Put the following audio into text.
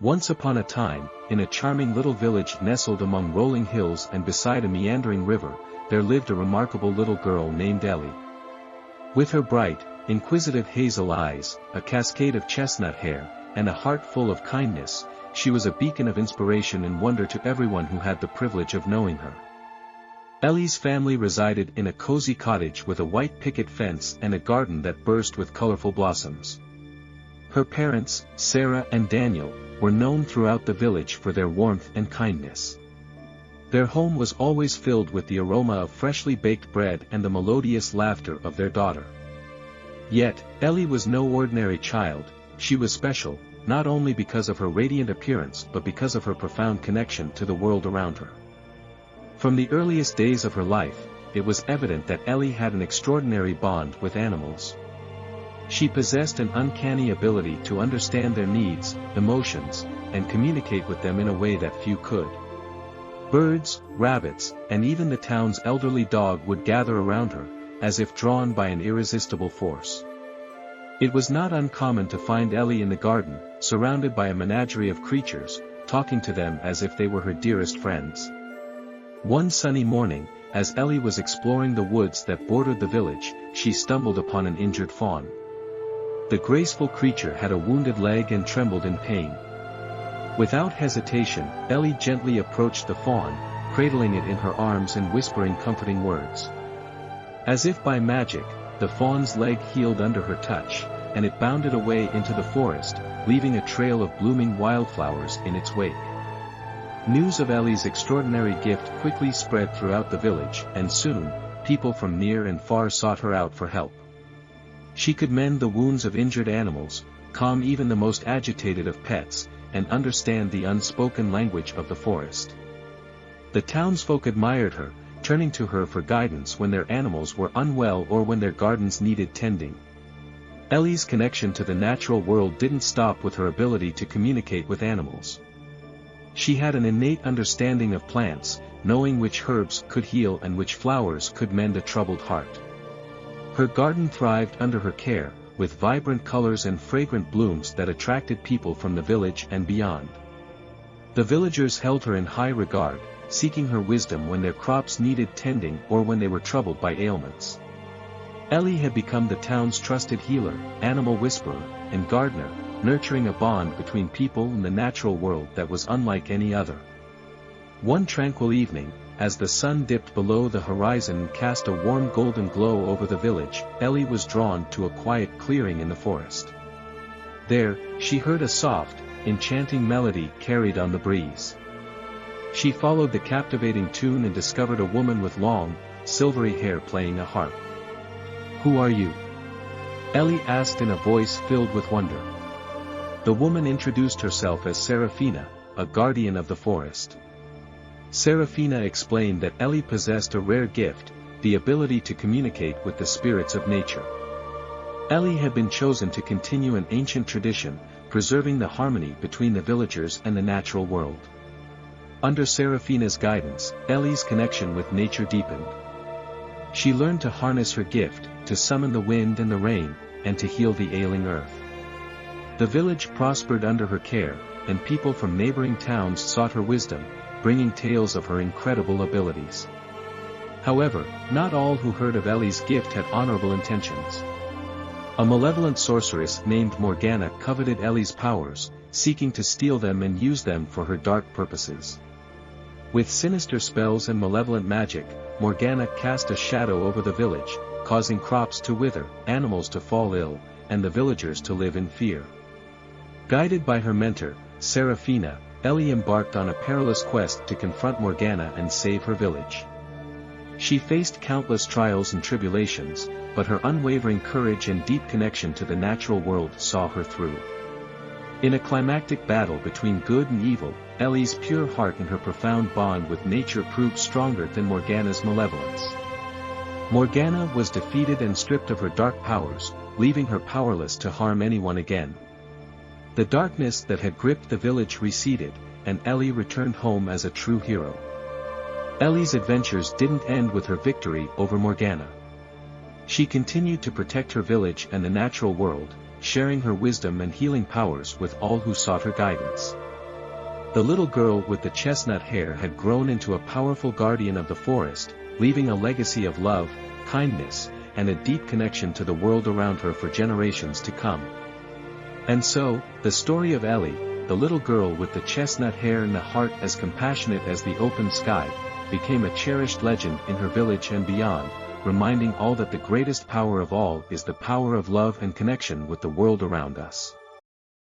Once upon a time, in a charming little village nestled among rolling hills and beside a meandering river, there lived a remarkable little girl named Ellie. With her bright, inquisitive hazel eyes, a cascade of chestnut hair, and a heart full of kindness, she was a beacon of inspiration and wonder to everyone who had the privilege of knowing her. Ellie's family resided in a cozy cottage with a white picket fence and a garden that burst with colorful blossoms. Her parents, Sarah and Daniel, were known throughout the village for their warmth and kindness. Their home was always filled with the aroma of freshly baked bread and the melodious laughter of their daughter. Yet, Ellie was no ordinary child. She was special, not only because of her radiant appearance but because of her profound connection to the world around her. From the earliest days of her life, it was evident that Ellie had an extraordinary bond with animals. She possessed an uncanny ability to understand their needs, emotions, and communicate with them in a way that few could. Birds, rabbits, and even the town's elderly dog would gather around her, as if drawn by an irresistible force. It was not uncommon to find Ellie in the garden, surrounded by a menagerie of creatures, talking to them as if they were her dearest friends. One sunny morning, as Ellie was exploring the woods that bordered the village, she stumbled upon an injured fawn. The graceful creature had a wounded leg and trembled in pain. Without hesitation, Ellie gently approached the fawn, cradling it in her arms and whispering comforting words. As if by magic, the fawn's leg healed under her touch, and it bounded away into the forest, leaving a trail of blooming wildflowers in its wake. News of Ellie's extraordinary gift quickly spread throughout the village, and soon, people from near and far sought her out for help. She could mend the wounds of injured animals, calm even the most agitated of pets, and understand the unspoken language of the forest. The townsfolk admired her, turning to her for guidance when their animals were unwell or when their gardens needed tending. Ellie's connection to the natural world didn't stop with her ability to communicate with animals. She had an innate understanding of plants, knowing which herbs could heal and which flowers could mend a troubled heart. Her garden thrived under her care, with vibrant colors and fragrant blooms that attracted people from the village and beyond. The villagers held her in high regard, seeking her wisdom when their crops needed tending or when they were troubled by ailments. Ellie had become the town's trusted healer, animal whisperer, and gardener, nurturing a bond between people and the natural world that was unlike any other. One tranquil evening, as the sun dipped below the horizon and cast a warm golden glow over the village, Ellie was drawn to a quiet clearing in the forest. There, she heard a soft, enchanting melody carried on the breeze. She followed the captivating tune and discovered a woman with long, silvery hair playing a harp. "Who are you?" Ellie asked in a voice filled with wonder. The woman introduced herself as Serafina, a guardian of the forest. Serafina explained that Ellie possessed a rare gift, the ability to communicate with the spirits of nature. Ellie had been chosen to continue an ancient tradition, preserving the harmony between the villagers and the natural world. Under Serafina's guidance, Ellie's connection with nature deepened. She learned to harness her gift, to summon the wind and the rain, and to heal the ailing earth. The village prospered under her care, and people from neighboring towns sought her wisdom, bringing tales of her incredible abilities. However, not all who heard of Ellie's gift had honorable intentions. A malevolent sorceress named Morgana coveted Ellie's powers, seeking to steal them and use them for her dark purposes. With sinister spells and malevolent magic, Morgana cast a shadow over the village, causing crops to wither, animals to fall ill, and the villagers to live in fear. Guided by her mentor, Serafina, Ellie embarked on a perilous quest to confront Morgana and save her village. She faced countless trials and tribulations, but her unwavering courage and deep connection to the natural world saw her through. In a climactic battle between good and evil, Ellie's pure heart and her profound bond with nature proved stronger than Morgana's malevolence. Morgana was defeated and stripped of her dark powers, leaving her powerless to harm anyone again. The darkness that had gripped the village receded, and Ellie returned home as a true hero. Ellie's adventures didn't end with her victory over Morgana. She continued to protect her village and the natural world, sharing her wisdom and healing powers with all who sought her guidance. The little girl with the chestnut hair had grown into a powerful guardian of the forest, leaving a legacy of love, kindness, and a deep connection to the world around her for generations to come. And so, the story of Ellie, the little girl with the chestnut hair and a heart as compassionate as the open sky, became a cherished legend in her village and beyond, reminding all that the greatest power of all is the power of love and connection with the world around us.